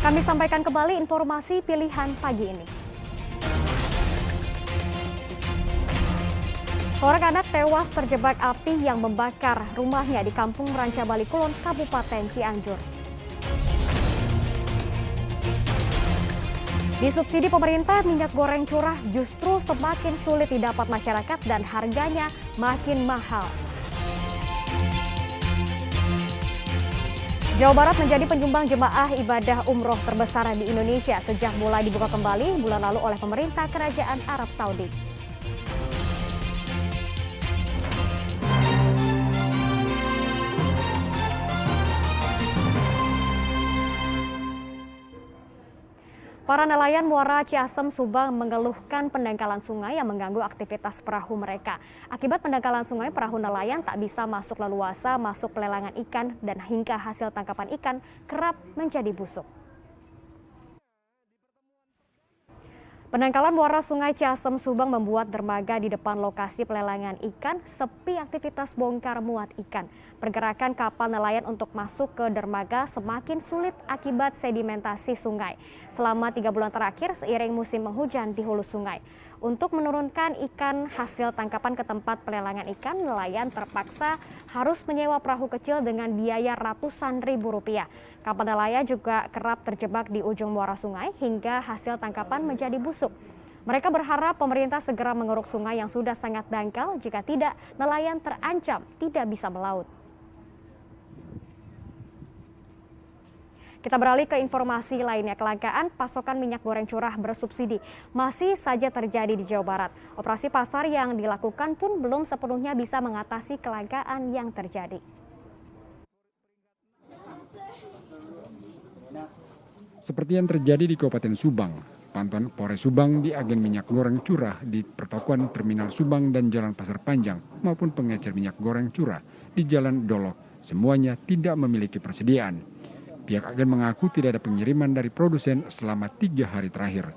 Kami sampaikan kembali informasi pilihan pagi ini. Seorang anak tewas terjebak api yang membakar rumahnya di Kampung Ranca Bali Kulon, Kabupaten Cianjur. Disubsidi pemerintah, minyak goreng curah justru semakin sulit didapat masyarakat dan harganya makin mahal. Jawa Barat menjadi penyumbang jemaah ibadah umroh terbesar di Indonesia sejak mulai dibuka kembali bulan lalu oleh pemerintah Kerajaan Arab Saudi. Para nelayan Muara Ciasem, Subang mengeluhkan pendangkalan sungai yang mengganggu aktivitas perahu mereka. Akibat pendangkalan sungai, perahu nelayan tak bisa masuk leluasa, masuk pelelangan ikan, dan hingga hasil tangkapan ikan kerap menjadi busuk. Pendangkalan muara Sungai Ciasem, Subang membuat dermaga di depan lokasi pelelangan ikan sepi aktivitas bongkar muat ikan. Pergerakan kapal nelayan untuk masuk ke dermaga semakin sulit akibat sedimentasi sungai. Selama 3 bulan terakhir seiring musim penghujan di hulu sungai. Untuk menurunkan ikan hasil tangkapan ke tempat pelelangan ikan, nelayan terpaksa harus menyewa perahu kecil dengan biaya ratusan ribu rupiah. Kapal nelayan juga kerap terjebak di ujung muara sungai hingga hasil tangkapan menjadi busuk. Mereka berharap pemerintah segera mengeruk sungai yang sudah sangat dangkal, jika tidak nelayan terancam tidak bisa melaut. Kita beralih ke informasi lainnya. Kelangkaan pasokan minyak goreng curah bersubsidi masih saja terjadi di Jawa Barat. Operasi pasar yang dilakukan pun belum sepenuhnya bisa mengatasi kelangkaan yang terjadi. Seperti yang terjadi di Kabupaten Subang, pantauan Polres Subang di agen minyak goreng curah di pertokoan Terminal Subang dan Jalan Pasar Panjang maupun pengecer minyak goreng curah di Jalan Dolok semuanya tidak memiliki persediaan. Pihak agen mengaku tidak ada pengiriman dari produsen selama 3 hari terakhir.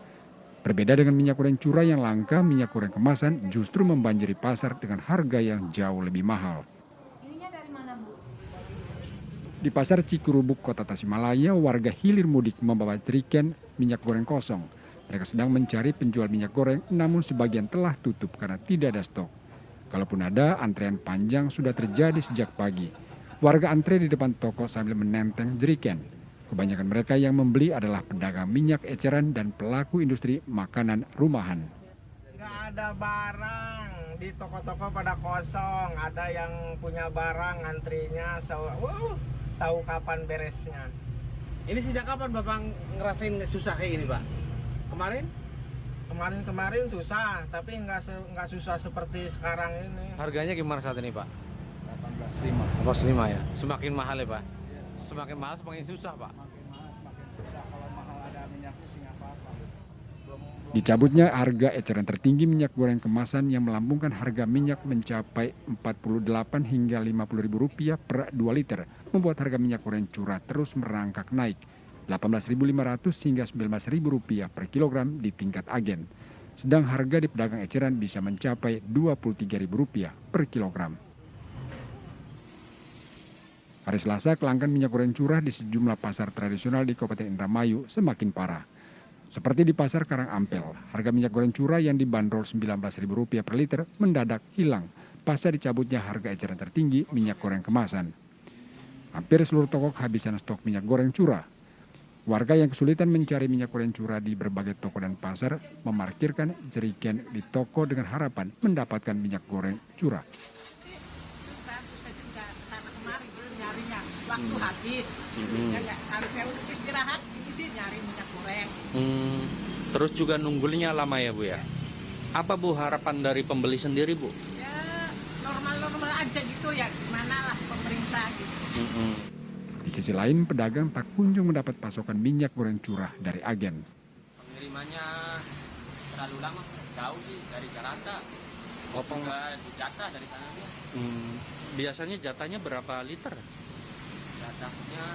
Berbeda dengan minyak goreng curah yang langka, minyak goreng kemasan justru membanjiri pasar dengan harga yang jauh lebih mahal. Ininya dari mana, Bu? Di pasar Cikurubuk, Kota Tasikmalaya, warga hilir mudik membawa jerigen minyak goreng kosong. Mereka sedang mencari penjual minyak goreng, namun sebagian telah tutup karena tidak ada stok. Kalaupun ada, antrean panjang sudah terjadi sejak pagi. Warga antre di depan toko sambil menenteng jerigen. Kebanyakan mereka yang membeli adalah pedagang minyak eceran dan pelaku industri makanan rumahan. Nggak ada barang, di toko-toko pada kosong. Ada yang punya barang, antrinya, tahu kapan beresnya. Ini sejak kapan Bapak ngerasain susah kayak gini, Pak? Kemarin? Kemarin susah, tapi nggak susah seperti sekarang ini. Harganya gimana saat ini, Pak? 18.500. 18.500 ya? Semakin mahal ya, Pak? Semakin mahal, semakin susah, Pak? Semakin mahal, semakin susah. Kalau mahal ada minyaknya sih nggak apa-apa. Dicabutnya harga eceran tertinggi minyak goreng kemasan yang melambungkan harga minyak mencapai Rp48 hingga Rp50.000 per 2 liter, membuat harga minyak goreng curah terus merangkak naik, Rp18.500 hingga Rp19.000 per kilogram di tingkat agen. Sedang harga di pedagang eceran bisa mencapai Rp23.000 per kilogram. Hari Selasa, kelangkaan minyak goreng curah di sejumlah pasar tradisional di Kabupaten Indramayu semakin parah. Seperti di Pasar Karang Ampel, harga minyak goreng curah yang dibanderol Rp19.000 per liter mendadak hilang pasca dicabutnya harga eceran tertinggi minyak goreng kemasan. Hampir seluruh toko kehabisan stok minyak goreng curah. Warga yang kesulitan mencari minyak goreng curah di berbagai toko dan pasar memarkirkan jerigen di toko dengan harapan mendapatkan minyak goreng curah. Susah juga sana kemari gitu nyarinya. Waktu habis. Ya nggak, harusnya untuk istirahat ini sih nyari minyak goreng. Terus juga nunggunya lama ya, Bu ya? Apa Bu harapan dari pembeli sendiri, Bu? Ya normal-normal aja gitu ya, gimana lah pemerintah gitu. Di sisi lain, pedagang tak kunjung mendapat pasokan minyak goreng curah dari agen. Pengirimannya terlalu lama, jauh sih dari Jakarta. Oh, Juga dijatah dari sana dia. Biasanya jatahnya berapa liter? Jatahnya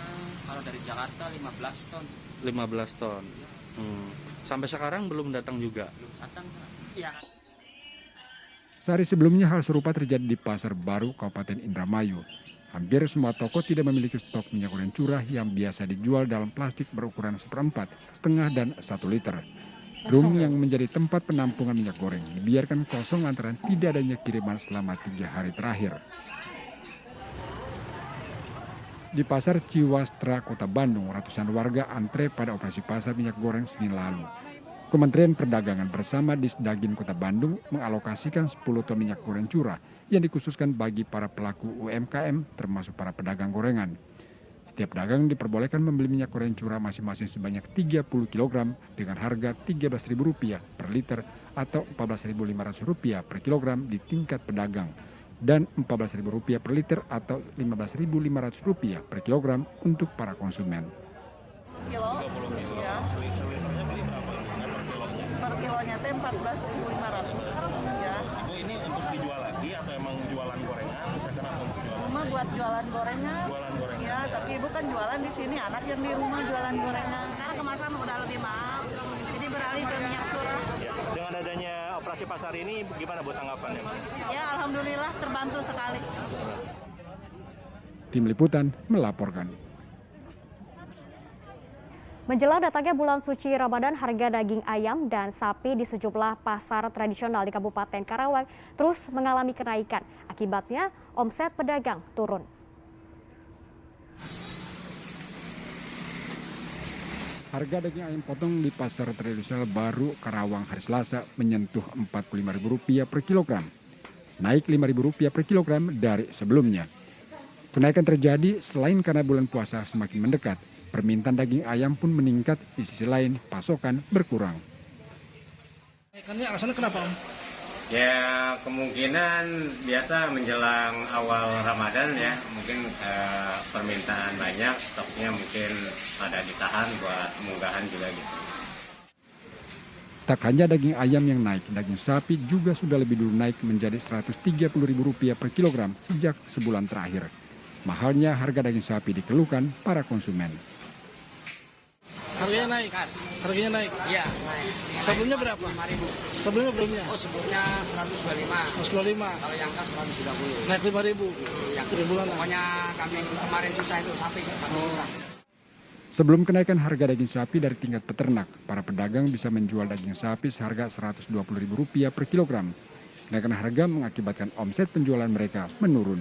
kalau dari Jakarta 15 ton. 15 ton. Sampai sekarang belum datang juga. Belum datang. Iya. Sehari sebelumnya hal serupa terjadi di Pasar Baru, Kabupaten Indramayu. Hampir semua toko tidak memiliki stok minyak goreng curah yang biasa dijual dalam plastik berukuran 1/4, setengah, dan 1 liter. Drum yang menjadi tempat penampungan minyak goreng dibiarkan kosong lantaran tidak adanya kiriman selama 3 hari terakhir. Di Pasar Ciwastra, Kota Bandung, ratusan warga antre pada operasi pasar minyak goreng Senin lalu. Kementerian Perdagangan bersama Disdagin Kota Bandung mengalokasikan 10 ton minyak goreng curah yang dikhususkan bagi para pelaku UMKM termasuk para pedagang gorengan. Setiap dagang diperbolehkan membeli minyak goreng curah masing-masing sebanyak 30 kg dengan harga Rp13.000 per liter atau Rp14.500 per kilogram di tingkat pedagang dan Rp14.000 per liter atau Rp15.500 per kilogram untuk para konsumen. Kilo, ya. Per kilonya teh 14.500. Ya. Ibu ini untuk dijual lagi atau emang jualan gorengan? Rumah buat jualan gorengan. Jualan gorengan. Ya, tapi ibu kan jualan di sini, anak yang di rumah jualan gorengan. Karena kemasan udah lebih mahal, jadi beralih ke minyak curah. Ya. Dengan adanya operasi pasar ini gimana Bu tanggapannya? Ya alhamdulillah terbantu sekali. Tim Liputan melaporkan. Menjelang datangnya bulan suci Ramadan, harga daging ayam dan sapi di sejumlah pasar tradisional di Kabupaten Karawang terus mengalami kenaikan. Akibatnya, omset pedagang turun. Harga daging ayam potong di pasar tradisional baru Karawang hari Selasa menyentuh Rp45.000 per kilogram, naik Rp5.000 per kilogram dari sebelumnya. Kenaikan terjadi selain karena bulan puasa semakin mendekat. Permintaan daging ayam pun meningkat, di sisi lain pasokan berkurang. Alasannya kenapa, Om? Ya kemungkinan biasa menjelang awal Ramadan ya, mungkin permintaan banyak, stoknya mungkin pada ditahan buat munggahan juga gitu. Tak hanya daging ayam yang naik, daging sapi juga sudah lebih dulu naik menjadi Rp130.000 per kilogram sejak sebulan terakhir. Mahalnya harga daging sapi dikeluhkan para konsumen. Harganya naik? Harganya naik? Iya, naik. Sebelumnya berapa? 5.000. Sebelumnya? Oh, sebelumnya 125. 125. Kalau yang kas 130. Naik 5.000. Yang Bulan. pokoknya kami kemarin susah itu sapi susah. Sebelum kenaikan harga daging sapi dari tingkat peternak, para pedagang bisa menjual daging sapi seharga Rp120.000 per kilogram. Kenaikan harga mengakibatkan omset penjualan mereka menurun.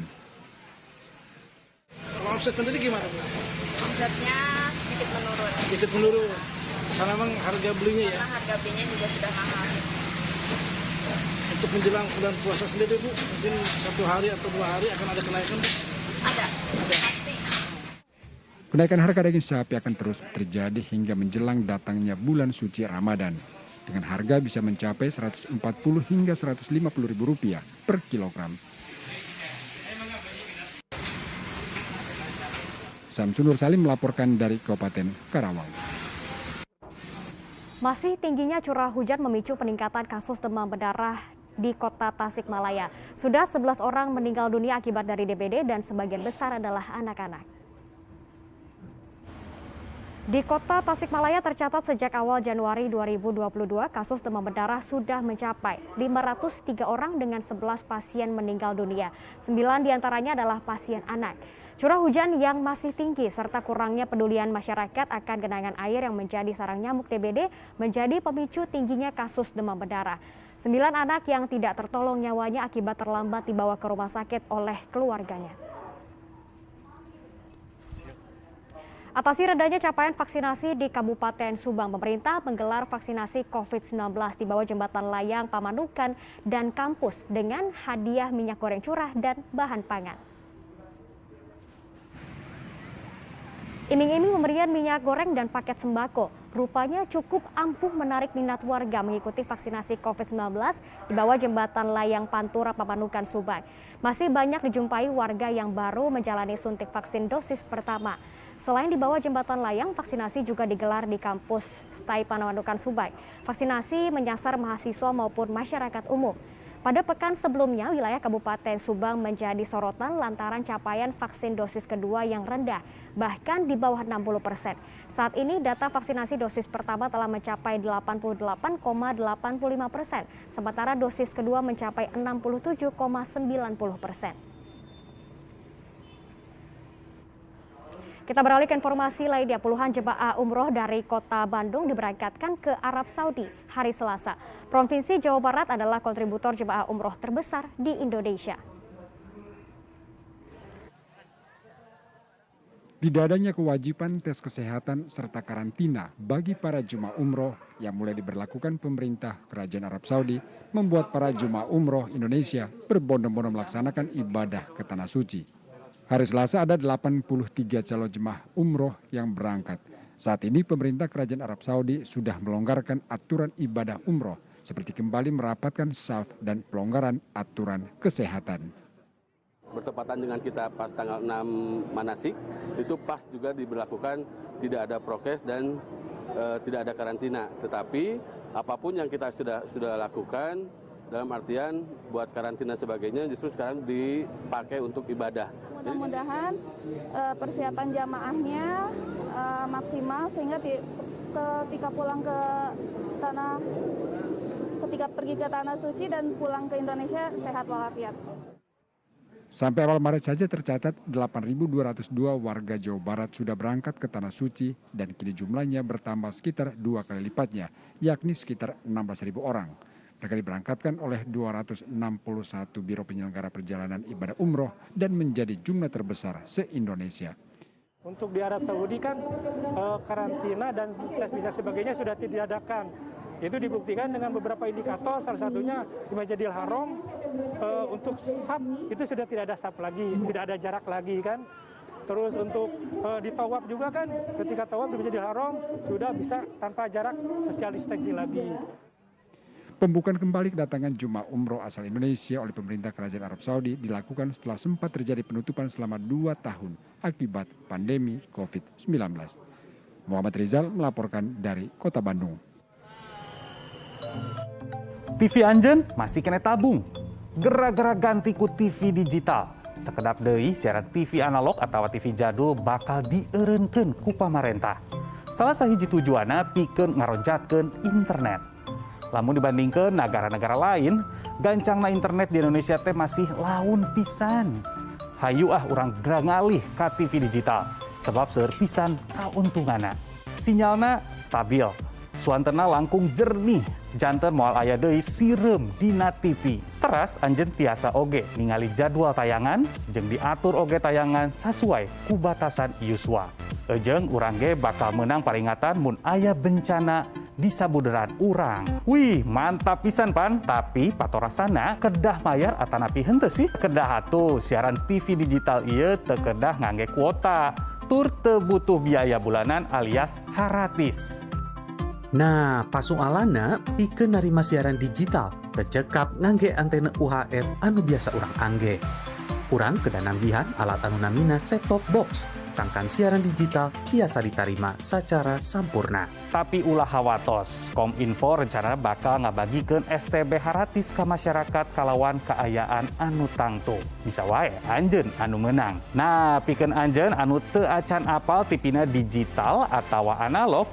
Kalau omset sendiri gimana? Omsetnya sedikit menurun. Sedikit menurun. Karena memang harga belinya ya. Karena harga belinya juga sudah mahal. Untuk menjelang bulan puasa sendiri Bu, mungkin 1 hari atau 2 hari akan ada kenaikan Bu? Ada. Pasti. Kenaikan harga daging sapi akan terus terjadi hingga menjelang datangnya bulan suci Ramadan. Dengan harga bisa mencapai Rp140 hingga Rp150.000 per kilogram. Samsun Nur Salim melaporkan dari Kabupaten Karawang. Masih tingginya curah hujan memicu peningkatan kasus demam berdarah di Kota Tasikmalaya. Sudah 11 orang meninggal dunia akibat dari DBD dan sebagian besar adalah anak-anak. Di Kota Tasikmalaya tercatat sejak awal Januari 2022 kasus demam berdarah sudah mencapai 503 orang dengan 11 pasien meninggal dunia. 9 diantaranya adalah pasien anak. Curah hujan yang masih tinggi serta kurangnya pedulian masyarakat akan genangan air yang menjadi sarang nyamuk DBD menjadi pemicu tingginya kasus demam berdarah. 9 anak yang tidak tertolong nyawanya akibat terlambat dibawa ke rumah sakit oleh keluarganya. Atasi rendahnya capaian vaksinasi di Kabupaten Subang, pemerintah menggelar vaksinasi COVID-19 di bawah jembatan layang Pamanukan dan kampus dengan hadiah minyak goreng curah dan bahan pangan. Iming-iming pemberian minyak goreng dan paket sembako rupanya cukup ampuh menarik minat warga mengikuti vaksinasi COVID-19 di bawah jembatan layang Pantura Pamanukan Subang. Masih banyak dijumpai warga yang baru menjalani suntik vaksin dosis pertama. Selain di bawah jembatan layang, vaksinasi juga digelar di kampus STAI Pamanukan Subang. Vaksinasi menyasar mahasiswa maupun masyarakat umum. Pada pekan sebelumnya, wilayah Kabupaten Subang menjadi sorotan lantaran capaian vaksin dosis kedua yang rendah, bahkan di bawah 60%. Saat ini data vaksinasi dosis pertama telah mencapai 88,85%, sementara dosis kedua mencapai 67,90%. Kita beralih ke informasi lainnya. Puluhan jemaah umroh dari kota Bandung diberangkatkan ke Arab Saudi hari Selasa. Provinsi Jawa Barat adalah kontributor jemaah umroh terbesar di Indonesia. Tidak adanya kewajiban tes kesehatan serta karantina bagi para jemaah umroh yang mulai diberlakukan pemerintah Kerajaan Arab Saudi membuat para jemaah umroh Indonesia berbondong-bondong melaksanakan ibadah ke Tanah Suci. Hari Selasa ada 83 calon jemaah umroh yang berangkat. Saat ini pemerintah Kerajaan Arab Saudi sudah melonggarkan aturan ibadah umroh seperti kembali merapatkan shaf dan pelonggaran aturan kesehatan. Bertepatan dengan kita pas tanggal 6 manasik, itu pas juga diberlakukan tidak ada prokes dan tidak ada karantina. Tetapi apapun yang kita sudah lakukan, dalam artian buat karantina sebagainya justru sekarang dipakai untuk ibadah. Mudah-mudahan persiapan jamaahnya maksimal sehingga ketika pergi ke Tanah Suci dan pulang ke Indonesia sehat walafiat. Sampai awal Maret saja tercatat 8.202 warga Jawa Barat sudah berangkat ke Tanah Suci dan kini jumlahnya bertambah sekitar 2 kali lipatnya, yakni sekitar 16.000 orang. Mereka diberangkatkan oleh 261 biro penyelenggara perjalanan ibadah umroh dan menjadi jumlah terbesar se-Indonesia. Untuk di Arab Saudi kan karantina dan tes PCR sebagainya sudah diadakan. Itu dibuktikan dengan beberapa indikator, salah satunya di Masjidil Haram untuk shaf itu sudah tidak ada shaf lagi, tidak ada jarak lagi kan. Terus untuk di tawaf juga kan, ketika tawaf di Masjidil Haram sudah bisa tanpa jarak social distancing lagi. Pembukaan kembali kedatangan jemaah umroh asal Indonesia oleh pemerintah Kerajaan Arab Saudi dilakukan setelah sempat terjadi penutupan selama 2 tahun akibat pandemi COVID-19. Muhammad Rizal melaporkan dari Kota Bandung. TV Anjen masih kena tabung. Gara-gara ganti ku TV digital. Sekedap deui siaran TV analog atau TV jadul bakal dieureunkeun ku pamarentah. Salah sahiji tujuanna pikeun ngaronjatkeun internet. Lamun dibandingkan negara-negara lain, gancangna internet di Indonesia teh masih laun pisan. Hayu urang ngalih ka TV digital, sebab seueur pisan kauntunganna. Sinyalna stabil, suantena langkung jernih, janten moal aya deui sirem dina TV. Teras anjeun tiasa oge ningali jadwal tayangan jeung diatur oge tayangan sesuai ku batasan yuswa. Ejeung urang ge bakal menang peringatan mun aya bencana di sabuderan urang. Wih, mantap pisan pan, tapi patorasana kedah mayar atanapi henteu sih? Kedah atuh siaran TV digital ieu teu kedah ngangge kuota, tur teu butuh biaya bulanan alias haratis. Nah, pasoalana pikeun narima siaran digital kecekap ngangge antena UHF anu biasa urang angge. Urang kedah nambihan alat anu namina set-top box, sangkan siaran digital tiasa ditarima secara sampurna. Tapi ulah hawatos, Kominfo rencana bakal ngabagikeun STB haratis ka masyarakat kalawan kaayaan anu tangtu. Bisa wae anjeun anu menang. Nah, pikeun anjeun anu teu acan apal tipina digital atawa analog,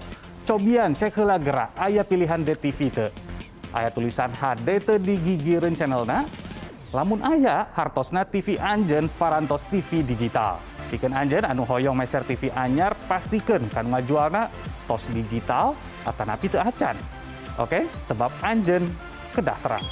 cobian cek heula geura aya pilihan DTV teu. Aya tulisan HD teu di gigireun channelna. Lamun aya hartosna TV anjeun parantos TV digital. Pikeun anjeun anu hoyong meser TV anyar pastikeun kanu ngajualna tos digital atanapi teu acan. Oke, sebab anjeun kedah terang.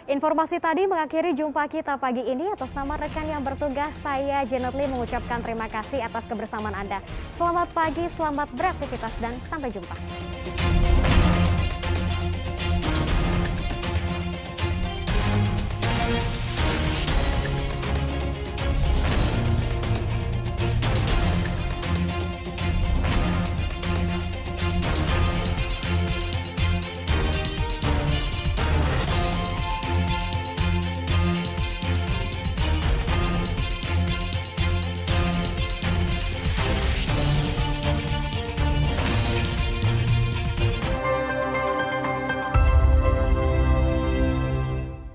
Informasi tadi mengakhiri jumpa kita pagi ini. Atas nama rekan yang bertugas, saya Janet Lee mengucapkan terima kasih atas kebersamaan Anda. Selamat pagi, selamat beraktivitas, dan sampai jumpa.